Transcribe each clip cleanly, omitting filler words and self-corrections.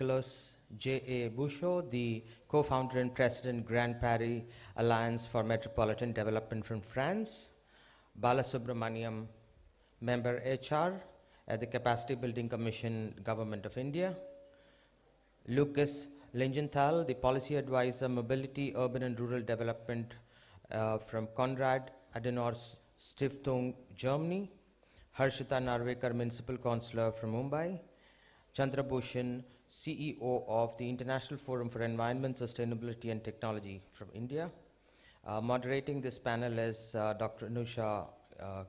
Nicholas J.A. Bouchot, the co-founder and president, Grand Paris Alliance for Metropolitan Development from France. Bala Subramaniam, member HR at the Capacity Building Commission, Government of India. Lucas Lingenthal, the policy advisor, mobility, urban and rural development from Konrad Adenauer Stiftung, Germany. Harshita Narvekar, municipal councillor from Mumbai. Chandra Bhushan, CEO of the International Forum for Environment, Sustainability and Technology from India. Moderating this panel is Dr. Anusha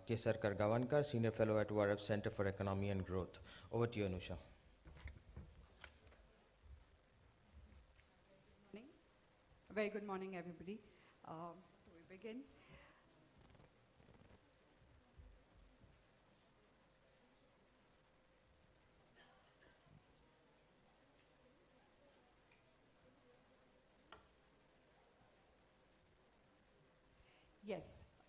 Kesarkar-Gavankar, Senior Fellow at URF Center for Economy and Growth. Over to you, Anusha. A very good morning, everybody. So we begin. Yes,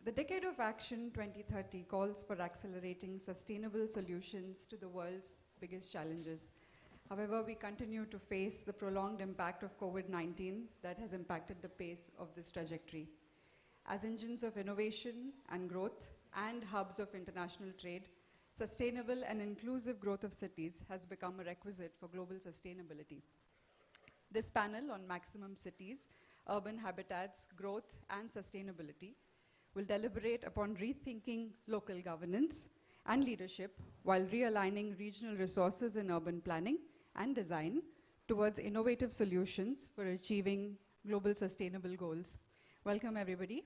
the Decade of Action 2030 calls for accelerating sustainable solutions to the world's biggest challenges. However, we continue to face the prolonged impact of COVID-19 that has impacted the pace of this trajectory. As engines of innovation and growth and hubs of international trade, sustainable and inclusive growth of cities has become a requisite for global sustainability. This panel on maximum cities, urban habitats, growth, and sustainability will deliberate upon rethinking local governance and leadership while realigning regional resources in urban planning and design towards innovative solutions for achieving global sustainable goals. Welcome, everybody.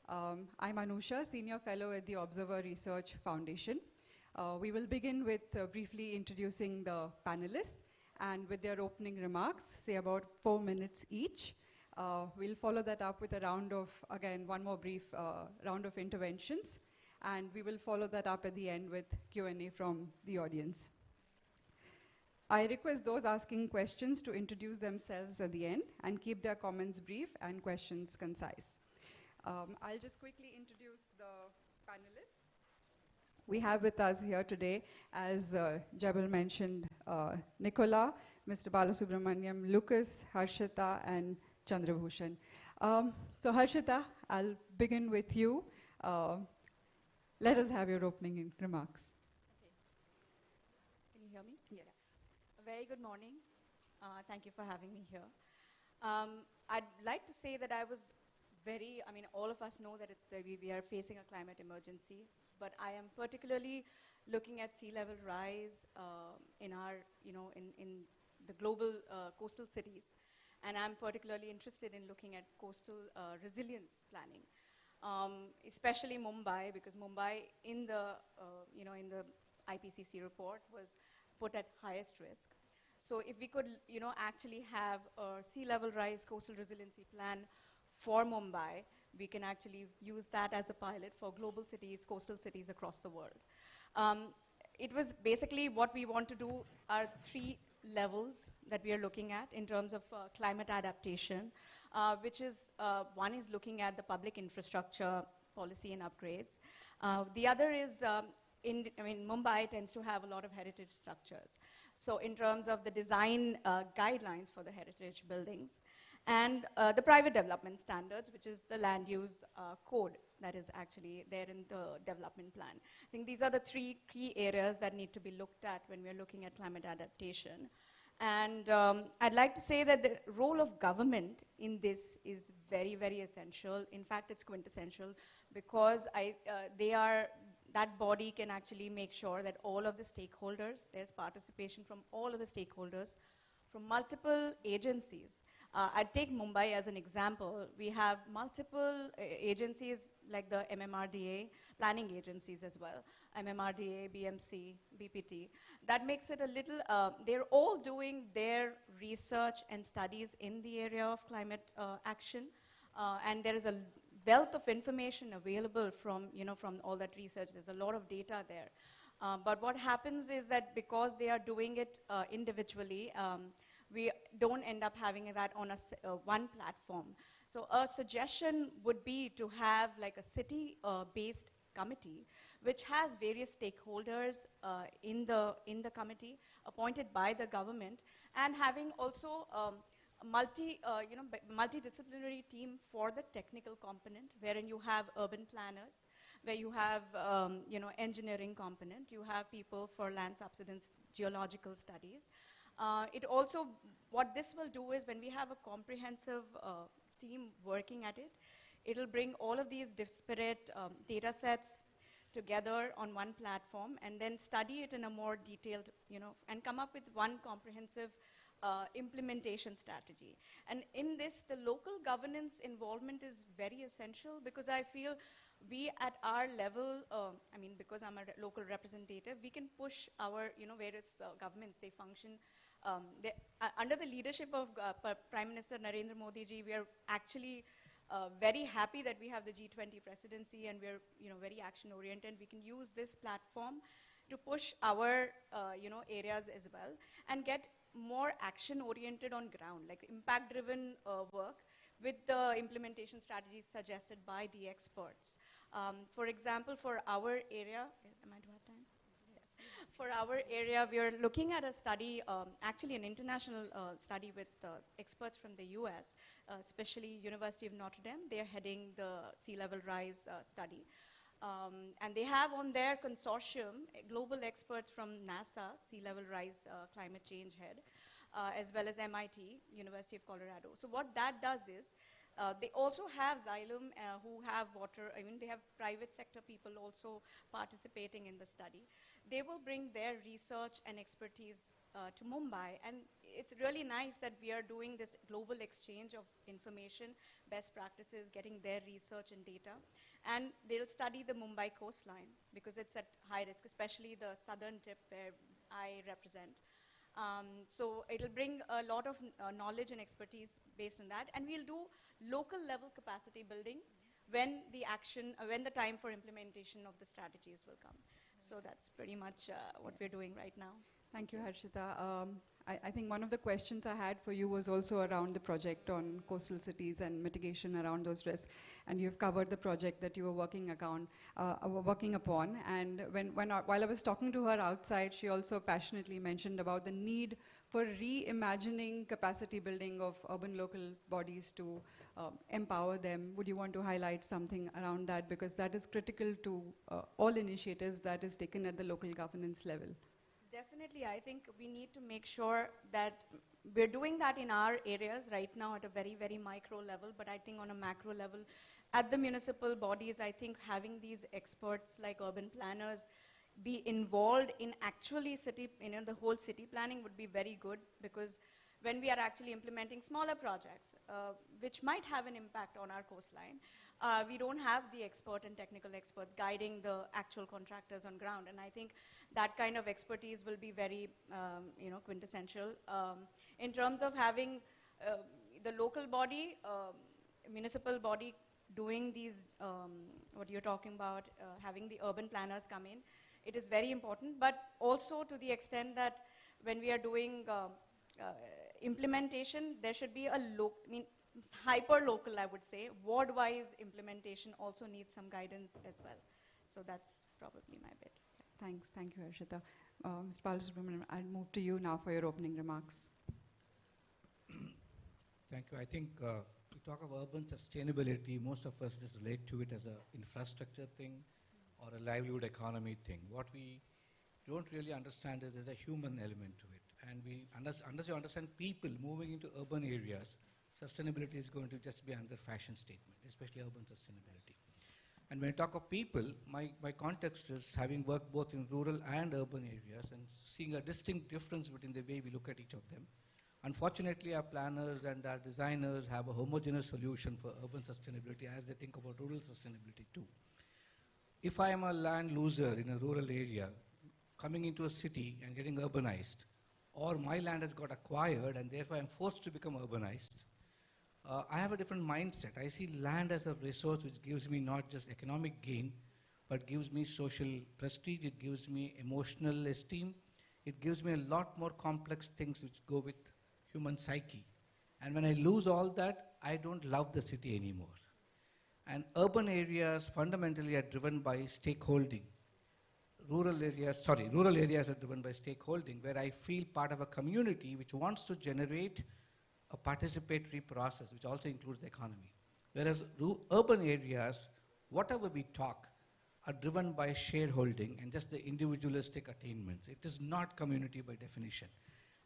I'm Anusha, Senior Fellow at the Observer Research Foundation. We will begin with briefly introducing the panelists and with their opening remarks, say about 4 minutes each. We'll follow that up with a round of, again, one more brief round of interventions, and we will follow that up at the end with Q&A from the audience. I request those asking questions to introduce themselves at the end and keep their comments brief and questions concise. I'll just quickly introduce the panelists. We have with us here today, as Jabal mentioned, Nicola, Mr. Balasubramaniam, Lucas, Harshita, and Chandra Bhushan. So Harshita, I'll begin with you. Let us have your opening remarks. Okay. Can you hear me? Yes. A very good morning. Thank you for having me here. I'd like to say that all of us know that we are facing a climate emergency, but I am particularly looking at sea level rise in the global coastal cities. And I'm particularly interested in looking at coastal resilience planning, especially Mumbai, because Mumbai in the IPCC report was put at highest risk. So if we could, actually have a sea level rise coastal resiliency plan for Mumbai, we can actually use that as a pilot for global cities, coastal cities across the world. It was basically what we want to do are 3 levels that we are looking at in terms of climate adaptation, which is, one is looking at the public infrastructure policy and upgrades. The other is, Mumbai tends to have a lot of heritage structures. So in terms of the design guidelines for the heritage buildings, and the private development standards, which is the land use code that is actually there in the development plan. I think these are the 3 key areas that need to be looked at when we're looking at climate adaptation. And I'd like to say that the role of government in this is very, very essential. In fact, it's quintessential because that body can actually make sure that all of the stakeholders, there's participation from all of the stakeholders, from multiple agencies. I'd take Mumbai as an example. We have multiple agencies like the MMRDA, planning agencies as well, MMRDA, BMC, BPT. That makes it a little, they're all doing their research and studies in the area of climate action. And there is a wealth of information available from all that research. There's a lot of data there. But what happens is that because they are doing it individually, we don't end up having that on one platform. So a suggestion would be to have like a city-based committee, which has various stakeholders in the committee appointed by the government, and having also a multidisciplinary team for the technical component, wherein you have urban planners, where you have engineering component, you have people for land subsidence geological studies. It also, what this will do is when we have a comprehensive team working at it, it'll bring all of these disparate data sets together on one platform and then study it in a more detailed, and come up with one comprehensive implementation strategy. And in this, the local governance involvement is very essential, because I feel we at our level, because I'm a local representative, we can push our, various governments, they function. Under the leadership of Prime Minister Narendra Modi ji, we are actually very happy that we have the G20 presidency, and we're very action oriented. We can use this platform to push our areas as well and get more action oriented on ground, like impact driven work with the implementation strategies suggested by the experts. For example, for our area, am I to have time? For our area, we are looking at a study, actually an international study with experts from the US, especially University of Notre Dame. They're heading the sea level rise study. And they have on their consortium global experts from NASA, sea level rise climate change head, as well as MIT, University of Colorado. So what that does is, they also have Xylem, who have water, they have private sector people also participating in the study. They will bring their research and expertise to Mumbai, and it's really nice that we are doing this global exchange of information, best practices, getting their research and data. And they'll study the Mumbai coastline, because it's at high risk, especially the southern tip where I represent. So it'll bring a lot of knowledge and expertise based on that, and we'll do local level capacity building when the time for implementation of the strategies will come. So that's pretty much what we're doing right now. Thank you, Harshita. I think one of the questions I had for you was also around the project on coastal cities and mitigation around those risks. And you've covered the project that you were working upon. And while I was talking to her outside, she also passionately mentioned about the need for reimagining capacity building of urban local bodies to empower them. Would you want to highlight something around that? Because that is critical to all initiatives that is taken at the local governance level. Definitely, I think we need to make sure that we're doing that in our areas right now at a very, very micro level, but I think on a macro level, at the municipal bodies, I think having these experts like urban planners be involved in actually the whole city planning would be very good, because when we are actually implementing smaller projects, which might have an impact on our coastline, we don't have the expert and technical experts guiding the actual contractors on ground. And I think that kind of expertise will be very, quintessential. In terms of having the local body, municipal body doing these, what you're talking about, having the urban planners come in, it is very important, but also to the extent that when we are doing implementation, there should be a hyper-local, I would say, ward-wise implementation also needs some guidance as well. So that's probably my bit. Thanks. Thank you, Harshita. Mr. Balasubramanian, I'll move to you now for your opening remarks. Thank you. I think we talk of urban sustainability, most of us just relate to it as an infrastructure thing or a livelihood economy thing. What we don't really understand is there's a human element to it. And unless you understand people moving into urban areas, sustainability is going to just be another fashion statement, especially urban sustainability. And when I talk of people, my context is having worked both in rural and urban areas and seeing a distinct difference between the way we look at each of them. Unfortunately, our planners and our designers have a homogeneous solution for urban sustainability as they think about rural sustainability too. If I am a land loser in a rural area, coming into a city and getting urbanized, or my land has got acquired and therefore I'm forced to become urbanized, I have a different mindset. I see land as a resource which gives me not just economic gain, but gives me social prestige, it gives me emotional esteem, it gives me a lot more complex things which go with human psyche. And when I lose all that, I don't love the city anymore. And urban areas fundamentally are driven by stakeholding. rural areas are driven by stakeholding, where I feel part of a community which wants to generate a participatory process, which also includes the economy. Whereas urban areas, whatever we talk, are driven by shareholding and just the individualistic attainments. It is not community by definition.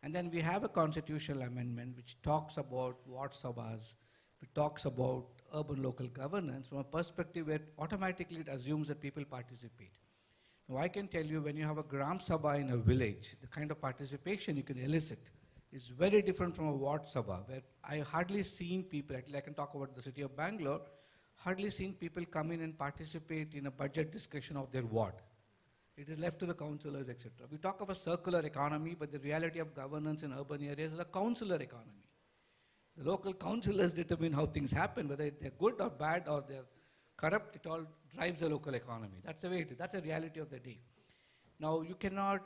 And then we have a constitutional amendment which talks about ward sabhas, which talks about urban local governance from a perspective where automatically it assumes that people participate. Now I can tell you, when you have a gram sabha in a village, the kind of participation you can elicit is very different from a ward sabha, where I hardly seen people, I can talk about the city of Bangalore, hardly seen people come in and participate in a budget discussion of their ward. It is left to the councillors, etc. We talk of a circular economy, but the reality of governance in urban areas is a councillor economy. The local councillors determine how things happen, whether they're good or bad or they're corrupt, it all drives the local economy. That's the way it is. That's the reality of the day. Now, you cannot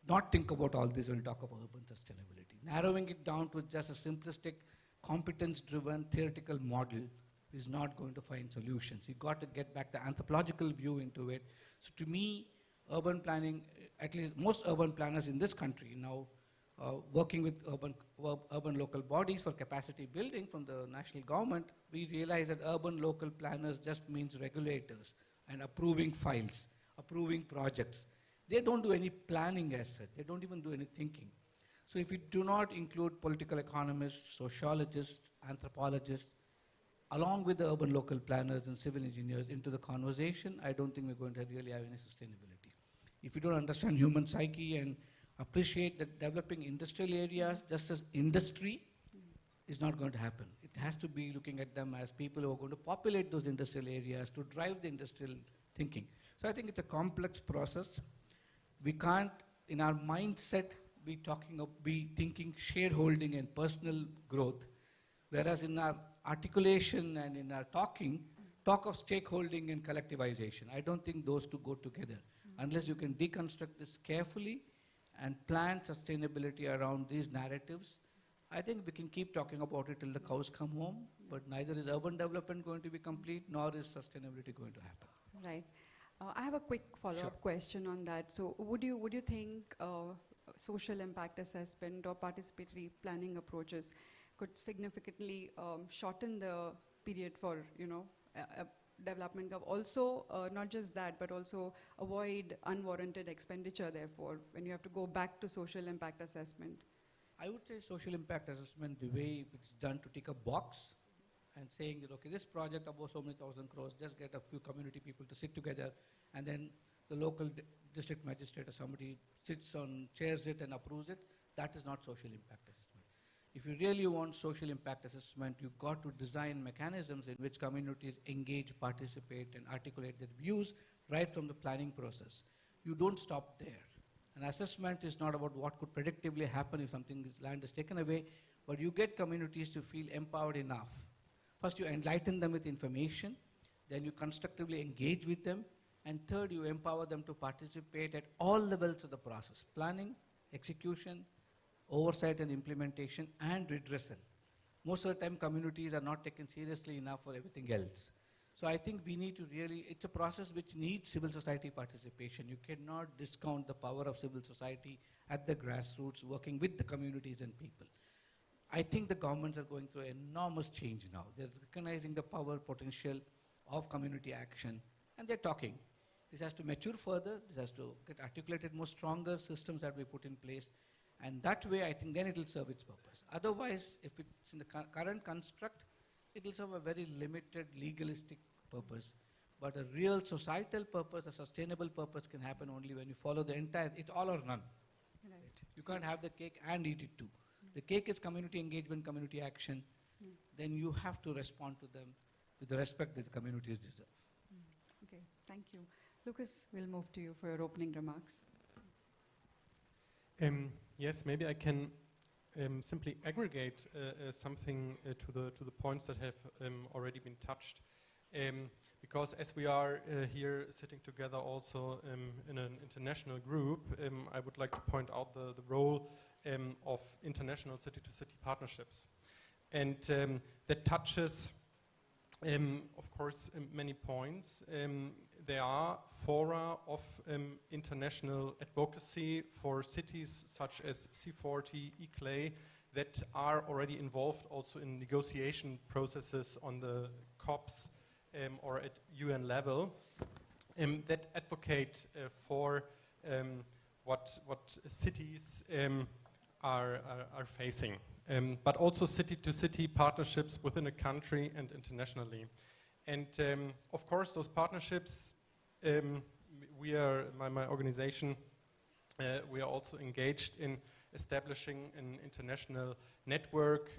not think about all this when you talk of urban sustainability. Narrowing it down to just a simplistic, competence-driven, theoretical model is not going to find solutions. You've got to get back the anthropological view into it. So to me, urban planning, at least most urban planners in this country now, working with urban local bodies for capacity building from the national government, we realize that urban local planners just means regulators and approving files, approving projects. They don't do any planning as such. They don't even do any thinking. So if we do not include political economists, sociologists, anthropologists, along with the urban local planners and civil engineers into the conversation, I don't think we're going to really have any sustainability. If you don't understand human psyche and appreciate that developing industrial areas just as industry is not going to happen. It has to be looking at them as people who are going to populate those industrial areas to drive the industrial thinking. So I think it's a complex process. We can't, in our mindset, be thinking shareholding and personal growth, whereas in our articulation and in our talking, talk of stakeholding and collectivization. I don't think those two go together. Unless you can deconstruct this carefully and plan sustainability around these narratives, I think we can keep talking about it till the cows come home, but neither is urban development going to be complete, nor is sustainability going to happen. Right. I have a quick follow-up question on that. So would you think social impact assessment or participatory planning approaches could significantly shorten the period for, development of also, not just that, but also avoid unwarranted expenditure, therefore, when you have to go back to social impact assessment? I would say social impact assessment, the way it's done to tick a box and saying that, okay, this project about so many thousand crores, just get a few community people to sit together, and then the local district magistrate or somebody chairs it and approves it, that is not social impact assessment. If you really want social impact assessment, you've got to design mechanisms in which communities engage, participate, and articulate their views right from the planning process. You don't stop there. An assessment is not about what could predictively happen if land is taken away, but you get communities to feel empowered enough. First, you enlighten them with information, then you constructively engage with them, and third, you empower them to participate at all levels of the process: planning, execution, oversight and implementation, and redressal. Most of the time, communities are not taken seriously enough for everything else. So I think we need to really, it's a process which needs civil society participation. You cannot discount the power of civil society at the grassroots, working with the communities and people. I think the governments are going through enormous change now. They're recognizing the power potential of community action, and they're talking. This has to mature further. This has to get articulated more stronger systems that we put in place. And that way, I think then it will serve its purpose. Otherwise, if it's in the current construct, it will serve a very limited legalistic purpose. But a real societal purpose, a sustainable purpose can happen only when you follow the entire, it's all or none. Right. You can't have the cake and eat it too. The cake is community engagement, community action. Then you have to respond to them with the respect that the communities deserve. Okay, thank you. Lucas, we'll move to you for your opening remarks. Yes, maybe I can simply aggregate something to the points that have already been touched. Because as we are here sitting together also in an international group, I would like to point out the role of international city-to-city partnerships. And that touches, of course, many points. there are fora of international advocacy for cities such as C40, eClay, that are already involved also in negotiation processes on the COPs or at UN level, that advocate for what cities are facing, but also city-to-city partnerships within a country and internationally. And of course, those partnerships, we are, my organization, we are also engaged in establishing an international network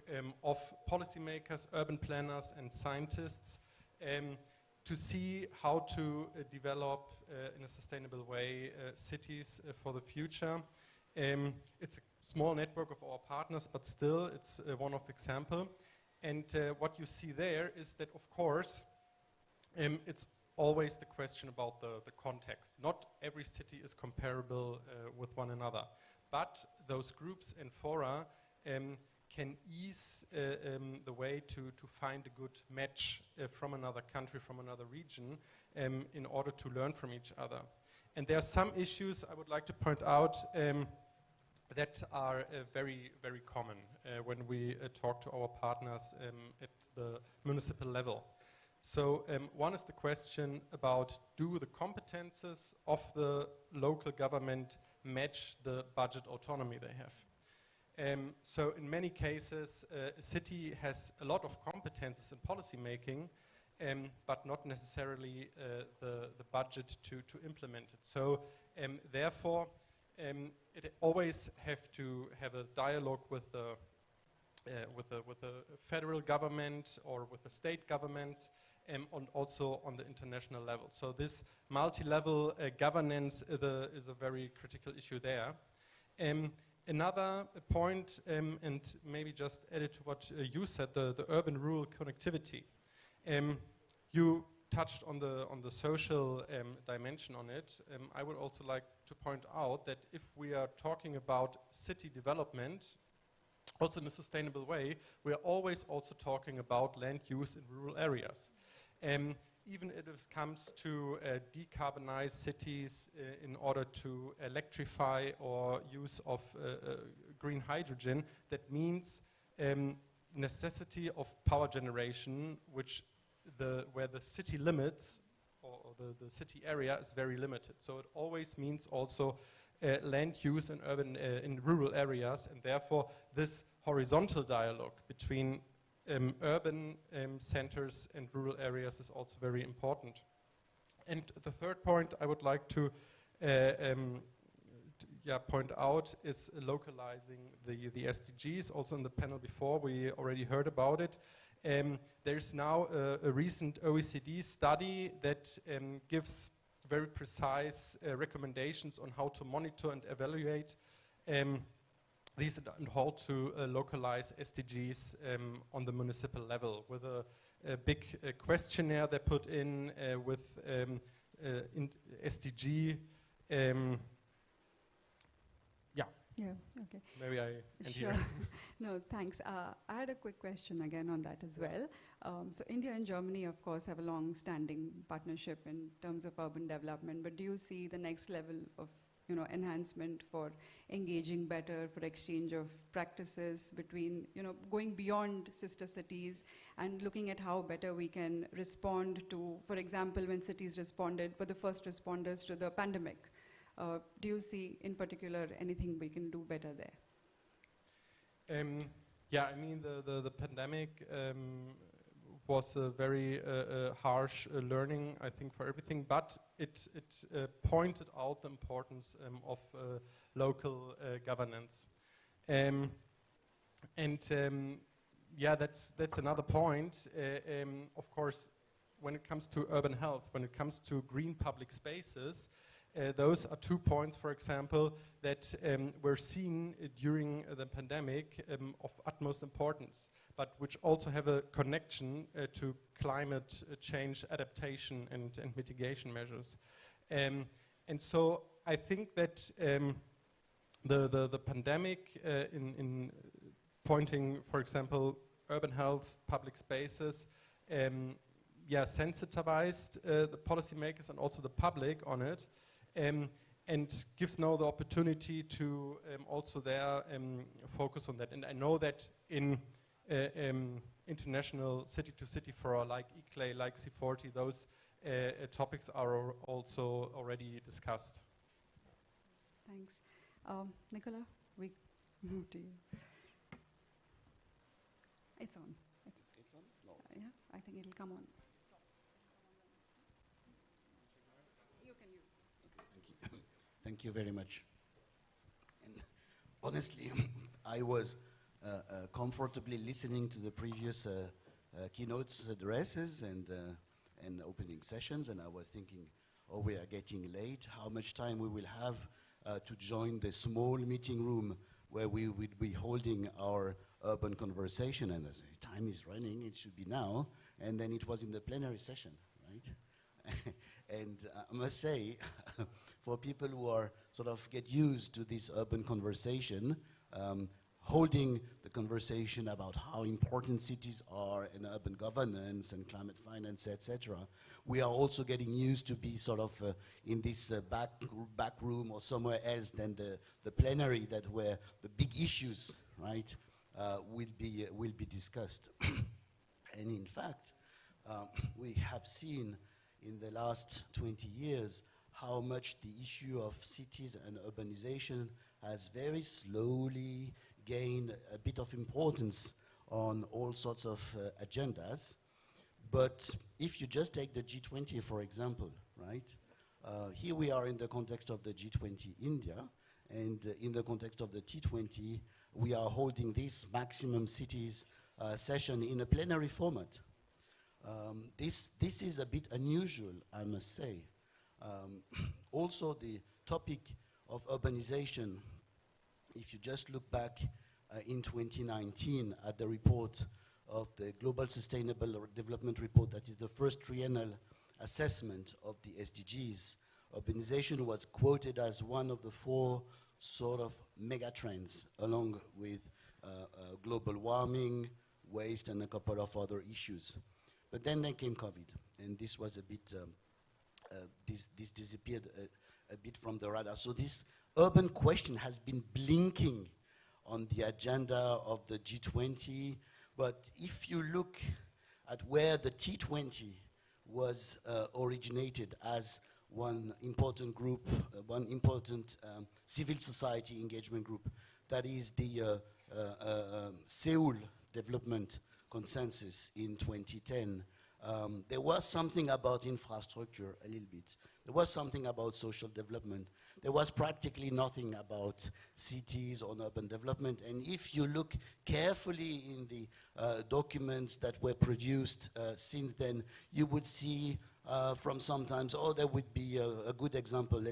of policymakers, urban planners, and scientists to see how to develop in a sustainable way cities for the future. It's a small network of our partners, but still it's one of example. And what you see there is that, of course, it's always the question about the context. Not every city is comparable with one another, but those groups and fora can ease the way to find a good match from another country, from another region, in order to learn from each other. And there are some issues I would like to point out that are very, very common when we talk to our partners at the municipal level. So one is the question about, do the competences of the local government match the budget autonomy they have? So in many cases, a city has a lot of competences in policy making, but not necessarily the budget to implement it. So therefore, it always have to have a dialogue with the federal government or with the state governments, and also on the international level. So this multi-level governance is a very critical issue there. Another point, and maybe just added to what you said, the urban-rural connectivity. You touched on the social dimension on it. I would also like to point out that if we are talking about city development, also in a sustainable way, we are always also talking about land use in rural areas. Even if it comes to decarbonize cities in order to electrify or use of green hydrogen, that means necessity of power generation, where the city limits or the city area is very limited. So it always means also land use in urban, in rural areas, and therefore this horizontal dialogue between urban centers and rural areas is also very important. And the third point I would like to point out is localizing the SDGs. Also in the panel before, we already heard about it. There's now a recent OECD study that gives very precise recommendations on how to monitor and evaluate these and how to localize SDGs on the municipal level, with a big questionnaire they put in with SDG. Yeah, okay. Maybe I end Sure. here. No, thanks. I had a quick question again on that as well. So India and Germany, of course, have a long-standing partnership in terms of urban development, but do you see the next level of enhancement for engaging better, for exchange of practices between, going beyond sister cities and looking at how better we can respond to, for example, when cities responded, were the first responders to the pandemic? Do you see, in particular, anything we can do better there? Yeah, I mean, the pandemic was a very harsh learning, I think, for everything, but it pointed out the importance of local governance. Yeah, that's another point. Of course, when it comes to urban health, when it comes to green public spaces, those are 2 points, for example, that were seen during the pandemic of utmost importance, but which also have a connection to climate change adaptation and mitigation measures. And so I think that the pandemic in pointing, for example, urban health, public spaces, sensitized the policymakers and also the public on it, and gives now the opportunity to also there focus on that. And I know that in international city-to-city fora like ICLEI, like C40, those topics are also already discussed. Thanks. Nicola, we move to you. It's on. It's on? No. Yeah, I think it'll come on. You can use this. Thank you. Thank you very much. And honestly, I was comfortably listening to the previous keynotes addresses and opening sessions, and I was thinking, oh, we are getting late. How much time we will have to join the small meeting room where we would be holding our urban conversation? And the time is running, it should be now. And then it was in the plenary session, right? And I must say, for people who are sort of get used to this urban conversation, holding the conversation about how important cities are in urban governance and climate finance, etc., we are also getting used to be sort of in this back room or somewhere else than the plenary, that where the big issues, right, will be discussed. And in fact, we have seen in the last 20 years how much the issue of cities and urbanization has very slowly gained a bit of importance on all sorts of agendas. But if you just take the G20, for example, right? Here we are in the context of the G20 India, and in the context of the T20, we are holding this maximum cities session in a plenary format. This is a bit unusual, I must say. Also, the topic of urbanization, if you just look back in 2019 at the report of the Global Sustainable Development Report, that is the first triennial assessment of the SDGs, urbanization was quoted as one of the 4 sort of mega trends, along with global warming, waste, and a couple of other issues. But then came COVID, and this was a bit, this disappeared a bit from the radar. So this urban question has been blinking on the agenda of the G20, but if you look at where the T20 was originated as one important group, one important civil society engagement group, that is the Seoul Development Consensus in 2010. There was something about infrastructure a little bit. There was something about social development. There was practically nothing about cities or urban development. And if you look carefully in the documents that were produced since then, you would see from sometimes, oh, there would be a good example,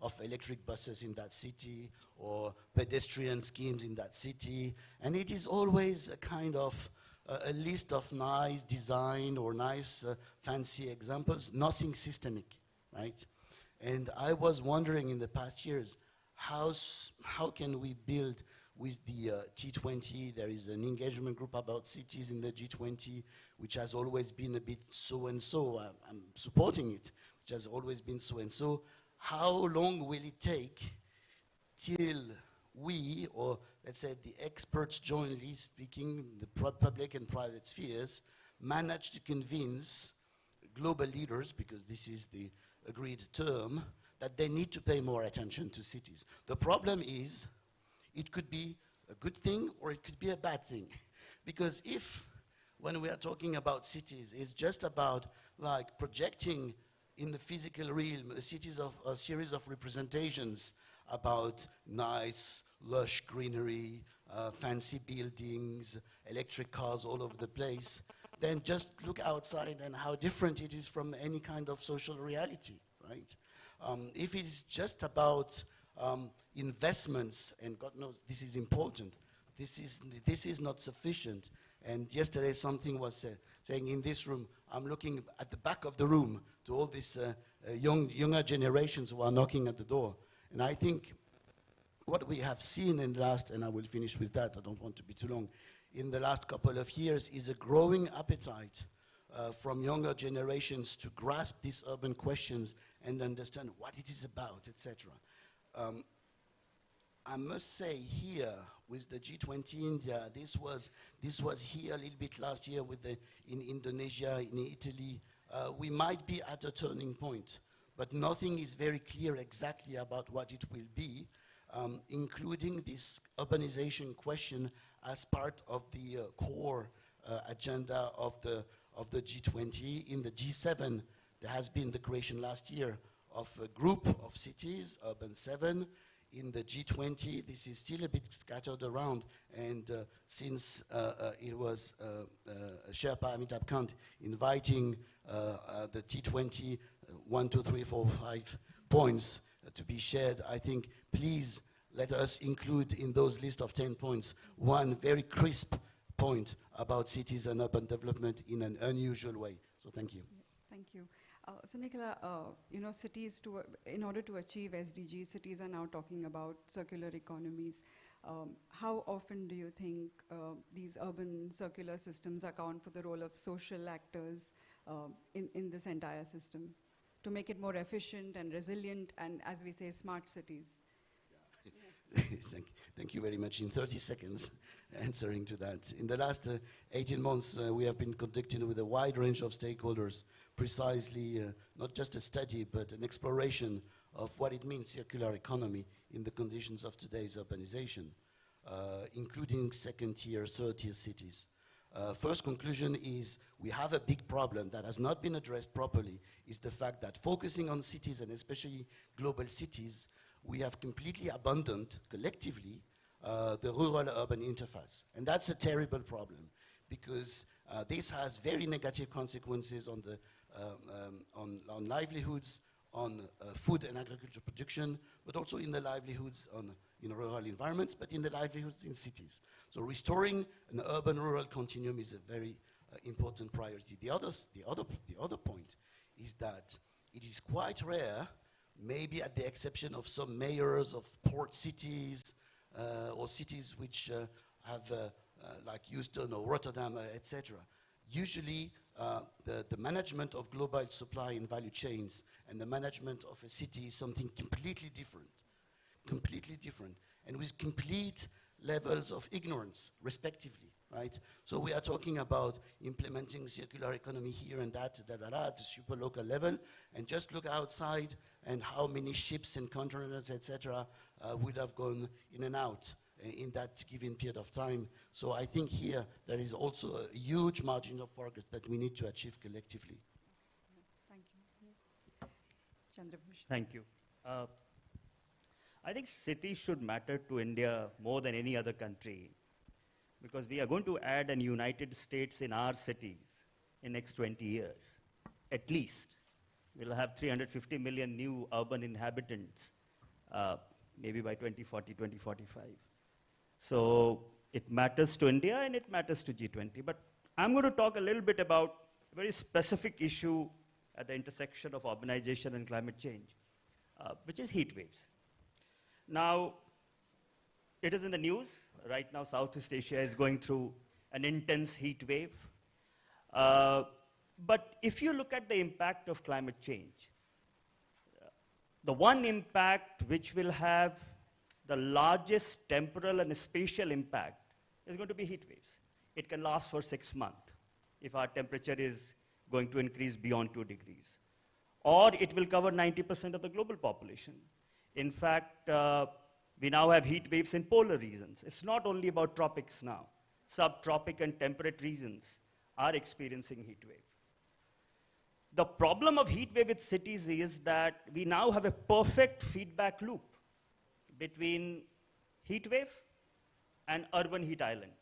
of electric buses in that city or pedestrian schemes in that city. And it is always a kind of a list of nice design or nice fancy examples, nothing systemic, right? And I was wondering in the past years, how can we build with the T20? There is an engagement group about cities in the G20, which has always been a bit so-and-so. I'm supporting it, which has always been so-and-so. How long will it take till we, or let's say the experts jointly speaking, the public and private spheres, manage to convince global leaders, because this is the agreed term, that they need to pay more attention to cities? The problem is, it could be a good thing or it could be a bad thing. Because if, when we are talking about cities, it's just about like projecting in the physical realm a series of representations about nice, lush greenery, fancy buildings, electric cars all over the place, then just look outside and how different it is from any kind of social reality, right? If it is just about investments, and God knows this is important, this is not sufficient. And yesterday something was saying in this room, I'm looking at the back of the room to all these younger generations who are knocking at the door. And I think what we have seen in the last, and I will finish with that, I don't want to be too long, in the last couple of years is a growing appetite from younger generations to grasp these urban questions and understand what it is about, etc. I must say here with the G20 India, this was here a little bit last year with in Indonesia, in Italy. We might be at a turning point, but nothing is very clear exactly about what it will be, including this urbanization question as part of the core agenda of the G20. In the G7, there has been the creation last year of a group of cities, Urban 7. In the G20, this is still a bit scattered around, and since it was Sherpa Amitabh Kant inviting the T20 1, 2, 3, 4, 5 points to be shared, I think please let us include in those list of 10 points one very crisp point about cities and urban development in an unusual way. So thank you. Yes, thank you. So Nicola, you know, cities, in order to achieve SDGs, cities are now talking about circular economies. How often do you think these urban circular systems account for the role of social actors in this entire system to make it more efficient and resilient and, as we say, smart cities? Thank you very much. In 30 seconds, answering to that. In the last 18 months, we have been conducting with a wide range of stakeholders precisely not just a study, but an exploration of what it means circular economy in the conditions of today's urbanization, including second-tier, third-tier cities. First conclusion is we have a big problem that has not been addressed properly, is the fact that focusing on cities, and especially global cities, we have completely abandoned, collectively, the rural-urban interface. And that's a terrible problem, because this has very negative consequences on the on livelihoods, on food and agriculture production, but also in the livelihoods in rural environments, but in the livelihoods in cities. So restoring an urban-rural continuum is a very important priority. The other point is that it is quite rare, maybe at the exception of some mayors of port cities or cities which have like Houston or Rotterdam, etc. Usually the management of global supply and value chains and the management of a city is something completely different, and with complete levels of ignorance, respectively, right? So we are talking about implementing circular economy here and that, at a super local level, and just look outside and how many ships and containers, etc., would have gone in and out in that given period of time. So I think here there is also a huge margin of progress that we need to achieve collectively. Thank you. Chandrabhushan. Thank you. I think cities should matter to India more than any other country, because we are going to add an United States in our cities in next 20 years, at least. We'll have 350 million new urban inhabitants, maybe by 2040, 2045. So it matters to India and it matters to G20. But I'm going to talk a little bit about a very specific issue at the intersection of urbanization and climate change, which is heat waves. Now, it is in the news. Right now, Southeast Asia is going through an intense heat wave. But if you look at the impact of climate change, the one impact which will have the largest temporal and spatial impact is going to be heat waves. It can last for 6 months if our temperature is going to increase beyond 2 degrees. Or it will cover 90% of the global population. In fact, we now have heat waves in polar regions. It's not only about tropics now. Subtropic and temperate regions are experiencing heat wave. The problem of heat wave with cities is that we now have a perfect feedback loop between heat wave and urban heat island.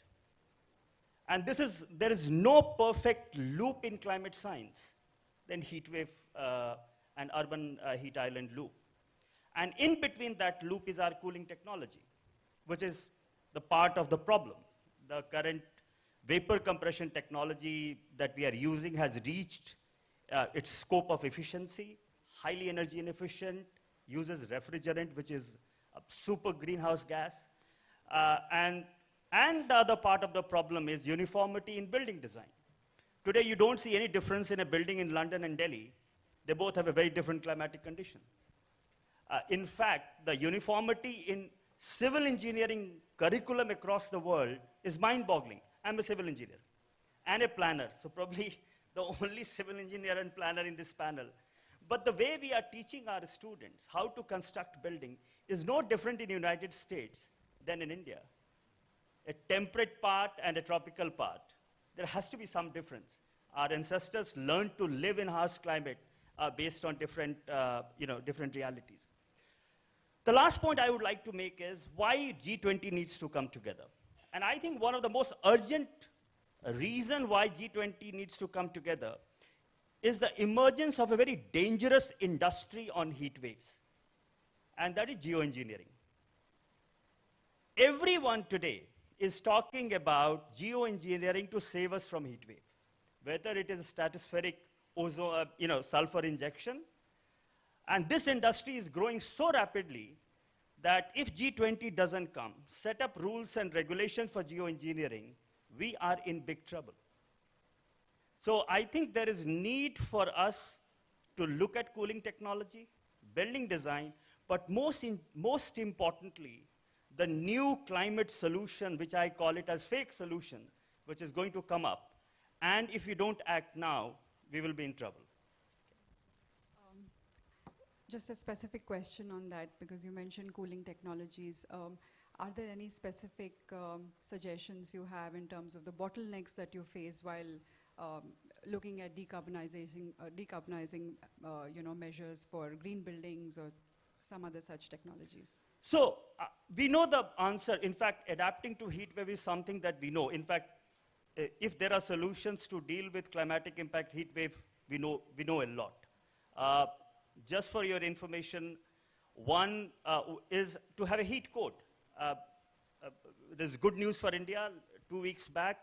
And there is no perfect loop in climate science than heat wave and urban heat island loop. And in between that loop is our cooling technology, which is the part of the problem. The current vapor compression technology that we are using has reached its scope of efficiency, highly energy inefficient, uses refrigerant, which is a super greenhouse gas. And the other part of the problem is uniformity in building design. Today, you don't see any difference in a building in London and Delhi. They both have a very different climatic condition. In fact, the uniformity in civil engineering curriculum across the world is mind-boggling. I'm a civil engineer and a planner, so probably the only civil engineer and planner in this panel. But the way we are teaching our students how to construct building is no different in the United States than in India. A temperate part and a tropical part. There has to be some difference. Our ancestors learned to live in harsh climate based on different, different realities. The last point I would like to make is why G20 needs to come together. And I think one of the most urgent reason why G20 needs to come together is the emergence of a very dangerous industry on heat waves, and that is geoengineering. Everyone today is talking about geoengineering to save us from heat wave, whether it is stratospheric ozone, sulfur injection. And this industry is growing so rapidly that if G20 doesn't come, set up rules and regulations for geoengineering, we are in big trouble. So I think there is need for us to look at cooling technology, building design, but most importantly, the new climate solution, which I call it as fake solution, which is going to come up. And if we don't act now, we will be in trouble. Just a specific question on that, because you mentioned cooling technologies. Are there any specific suggestions you have in terms of the bottlenecks that you face while looking at decarbonizing measures for green buildings or some other such technologies? So we know the answer. In fact, adapting to heat wave is something that we know. In fact, if there are solutions to deal with climatic impact heat wave, we know a lot. Just for your information, one is to have a heat code. There's good news for India. 2 weeks back,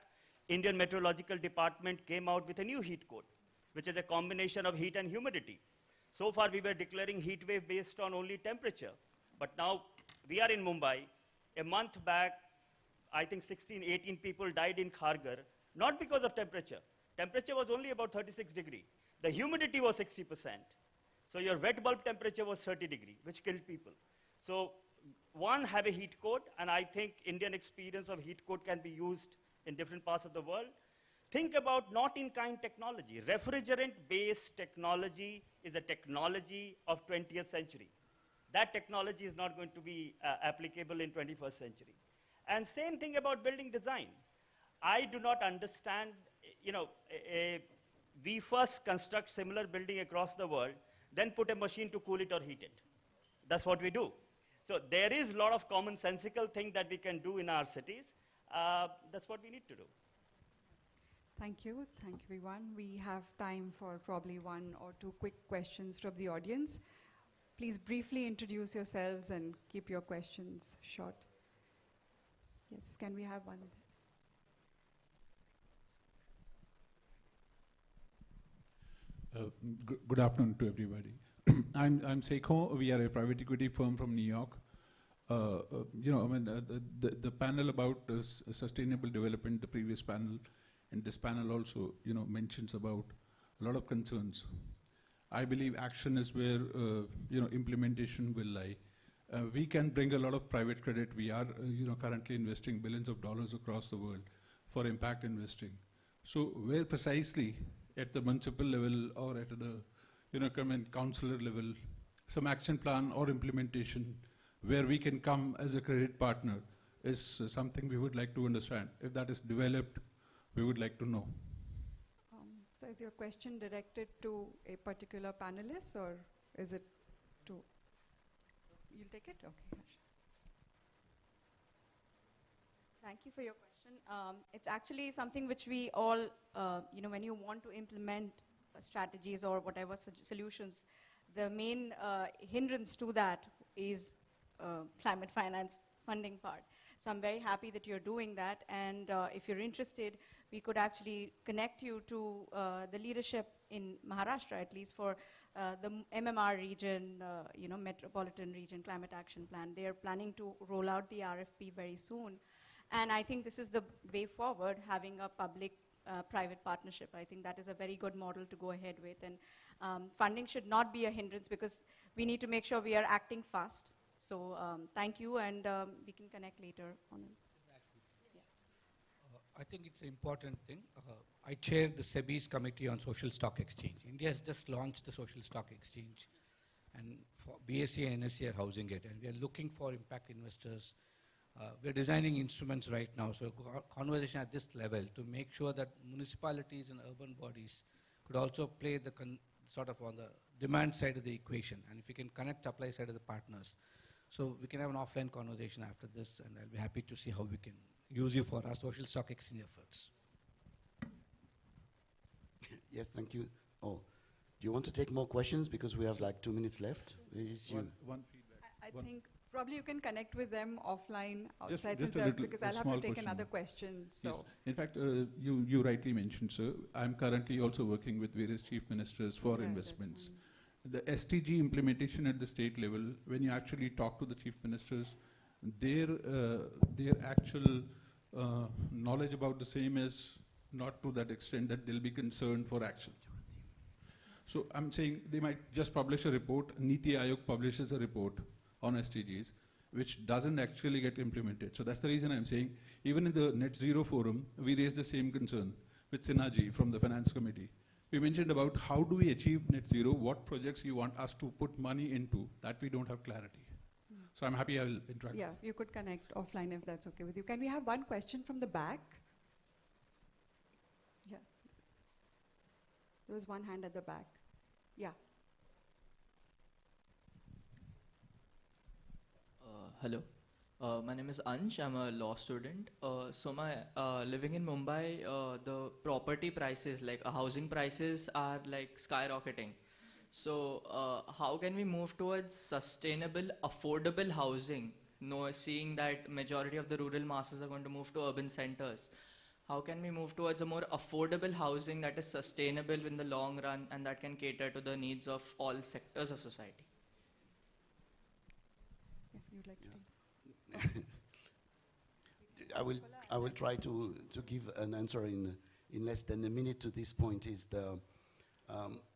Indian Meteorological Department came out with a new heat code, which is a combination of heat and humidity. So far, we were declaring heat wave based on only temperature. But now, we are in Mumbai. A month back, I think 16, 18 people died in Kharghar, not because of temperature. Temperature was only about 36 degrees. The humidity was 60%. So your wet bulb temperature was 30 degrees, which killed people. So one, have a heat code, and I think Indian experience of heat code can be used in different parts of the world. Think about not-in-kind technology. Refrigerant-based technology is a technology of 20th century. That technology is not going to be applicable in 21st century. And same thing about building design. I do not understand, we first construct similar building across the world, then put a machine to cool it or heat it. That's what we do. So there is a lot of commonsensical thing that we can do in our cities. That's what we need to do. Thank you, everyone. We have time for probably 1 or 2 quick questions from the audience. Please briefly introduce yourselves and keep your questions short. Yes, can we have one? Good afternoon to everybody. I'm Seiko. We are a private equity firm from New York. The panel about sustainable development, the previous panel, and this panel also, mentions about a lot of concerns. I believe action is where, implementation will lie. We can bring a lot of private credit. We are, currently investing billions of dollars across the world for impact investing. So where precisely at the municipal level or at the, councillor level, some action plan or implementation where we can come as a credit partner is something we would like to understand. If that is developed, we would like to know. So is your question directed to a particular panelist, or is it to... You'll take it? Okay. Thank you for your question. It's actually something which we all, when you want to implement strategies or whatever solutions, the main hindrance to that is climate finance funding part. So I'm very happy that you're doing that, and if you're interested, we could actually connect you to the leadership in Maharashtra, at least for the MMR region, Metropolitan Region Climate Action Plan. They're planning to roll out the RFP very soon. And I think this is the way forward, having a public private partnership. I think that is a very good model to go ahead with, and funding should not be a hindrance because we need to make sure we are acting fast. So thank you, and we can connect later on it. I think it's an important thing. I chair the SEBI's Committee on Social Stock Exchange. India has just launched the Social Stock Exchange, and for BSE and NSE are housing it, and we are looking for impact investors. We're designing instruments right now, so conversation at this level to make sure that municipalities and urban bodies could also play the sort of on the demand side of the equation, and if we can connect supply side of the partners. So we can have an offline conversation after this, and I'll be happy to see how we can use you for our social stock exchange efforts. Yes, thank you. Oh, do you want to take more questions? Because we have like 2 minutes left. One feedback. I think probably you can connect with them offline outside just because I'll have to take another question. So. Yes. In fact, you rightly mentioned, sir, I'm currently also working with various chief ministers for investments. The SDG implementation at the state level, when you actually talk to the chief ministers, their actual knowledge about the same is not to that extent that they'll be concerned for action. So I'm saying they might just publish a report. Niti Aayog publishes a report on SDGs, which doesn't actually get implemented. So that's the reason I'm saying, even in the Net Zero Forum, we raised the same concern with Sinaji from the Finance Committee. We mentioned about how do we achieve net zero, what projects you want us to put money into, that we don't have clarity. So I'm happy I will interact. Yeah, you could connect offline if that's okay with you. Can we have one question from the back? Yeah. There was one hand at the back. Yeah. Hello. My name is Ansh. I'm a law student. So living in Mumbai, the property prices, like housing prices, are like skyrocketing. So how can we move towards sustainable, affordable housing? Seeing that majority of the rural masses are going to move to urban centers. How can we move towards a more affordable housing that is sustainable in the long run and that can cater to the needs of all sectors of society? If you'd like to take. I will try to give an answer in less than a minute to this point. Is the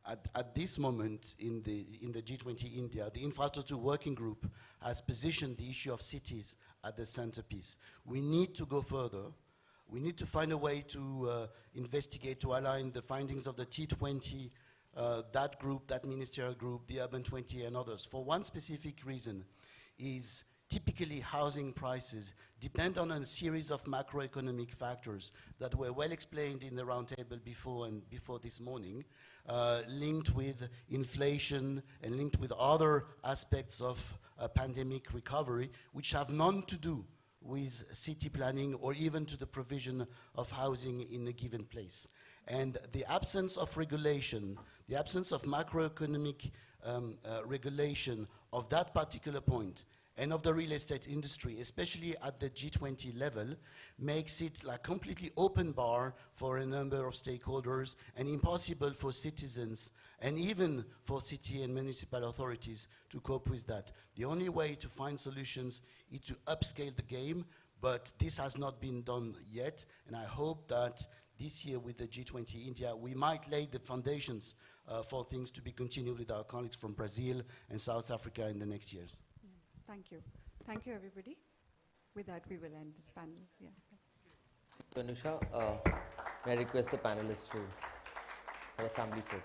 at this moment in the G20 India, the infrastructure working group has positioned the issue of cities at the centerpiece. We need to go further. We need to find a way to investigate, to align the findings of the T20, that group, that ministerial group, the Urban 20 and others. For one specific reason is typically housing prices depend on a series of macroeconomic factors that were well explained in the roundtable before this morning, linked with inflation and linked with other aspects of pandemic recovery, which have none to do with city planning or even to the provision of housing in a given place. And the absence of regulation, the absence of macroeconomic regulation of that particular point and of the real estate industry, especially at the G20 level, makes it like completely open bar for a number of stakeholders and impossible for citizens and even for city and municipal authorities to cope with that. The only way to find solutions is to upscale the game, but this has not been done yet, and I hope that this year with the G20 India, we might lay the foundations for things to be continued with our colleagues from Brazil and South Africa in the next years. Thank you. Thank you, everybody. With that, we will end this panel. Yeah. Anusha, may I request the panelists to have a family photo.